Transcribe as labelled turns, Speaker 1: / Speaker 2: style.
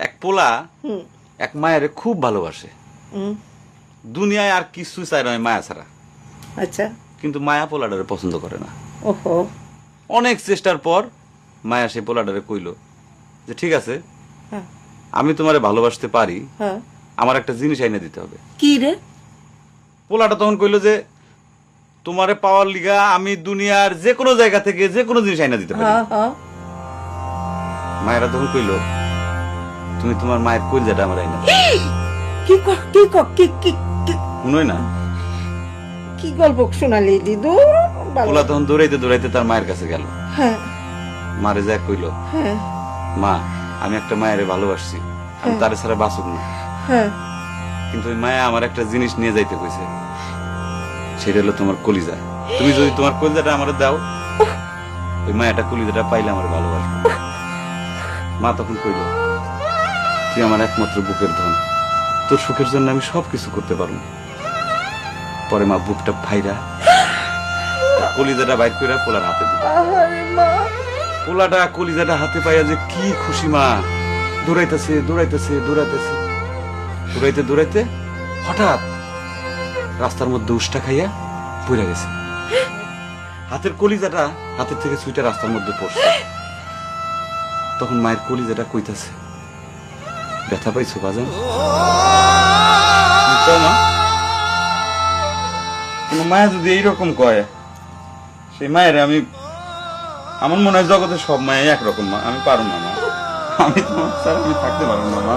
Speaker 1: এক পোলা এক মায়ের খুব ভালোবাসে, দুনিয়ায় আর কিছু চাই নয় মায়া ছাড়া।
Speaker 2: আচ্ছা।
Speaker 1: কিন্তু মায়া পোলাডারে পছন্দ করে না।
Speaker 2: ওহো।
Speaker 1: অনেক চেষ্টার পর মায়া সেই পোলাডারে কইল যে ঠিক আছে,
Speaker 2: হ্যাঁ।
Speaker 1: আমি তোমারে ভালোবাসতে পারি,
Speaker 2: হ্যাঁ।
Speaker 1: আমার একটা জিনিস আইনে দিতে হবে।
Speaker 2: কি রে?
Speaker 1: পোলাটা তখন কইল যে তোমারে পাওয়ার লিগা আমি দুনিয়ার যে কোনো জায়গা থেকে যে কোনো জিনিস আইনা দিতে পারি।
Speaker 2: হ্যাঁ হ্যাঁ।
Speaker 1: মায়েরা তখন কইল তুমি তোমার মায়ের কলিজাটা আমার আইনা দাও।
Speaker 2: কি
Speaker 1: শুনোই না,
Speaker 2: কি গল্প শোনালি দিদু?
Speaker 1: পোলা তখন দৌড়াইতে দৌড়াইতে তার মায়ের কাছে গেল।
Speaker 2: হ্যাঁ
Speaker 1: মারে যা কইল,
Speaker 2: হ্যাঁ
Speaker 1: মা আমি একটা মায়ের ভালোবাসছি, আমি তারে ছাড়া বাঁচুক না,
Speaker 2: হ্যাঁ।
Speaker 1: কিন্তু ওই মায়া আমার একটা জিনিস নিয়ে যাইতে কইছে, সেটা হলো তোমার কলিজা। তুমি যদি তোমার কলিজাটা আমারে দাও, ওই মায়াটা কলিজাটা পাইলে আমার ভালোবাসবে। মা তখন কইল তুই আমার একমাত্র বুকের ধন, তোর সুখের জন্য আমি সবকিছু করতে পারবো। পরে মা বুকটা ফাইরা কলিজাটা বাইর করে পোলার হাতে দিল।
Speaker 2: আহারে মা।
Speaker 1: পোলাটা কলিজাটা হাতে পাইয়া যে কি খুশি, মা দৌড়াইতেছে দৌড়াইতেছে দৌড়াইতেছে, দৌড়াইতে দৌড়াইতে হঠাৎ রাস্তার মধ্যে উষ্টা খাইয়া পড়ে গেছে। হাতের কলিজাটা হাতের থেকে ছুইটা রাস্তার মধ্যে পড়ছে। তখন মায়ের কলিজাটা কইতাছে, ব্যথা পাইছো বাজান? মা, কোন মায়া যদি এইরকম কয়, সেই মায়ের আমি, আমার মনে হয় জগতের সব মায়া একরকম। মা আমি পারুম না, মা আমি তোমার ছাড়া আমি থাকতে পারবো না মা।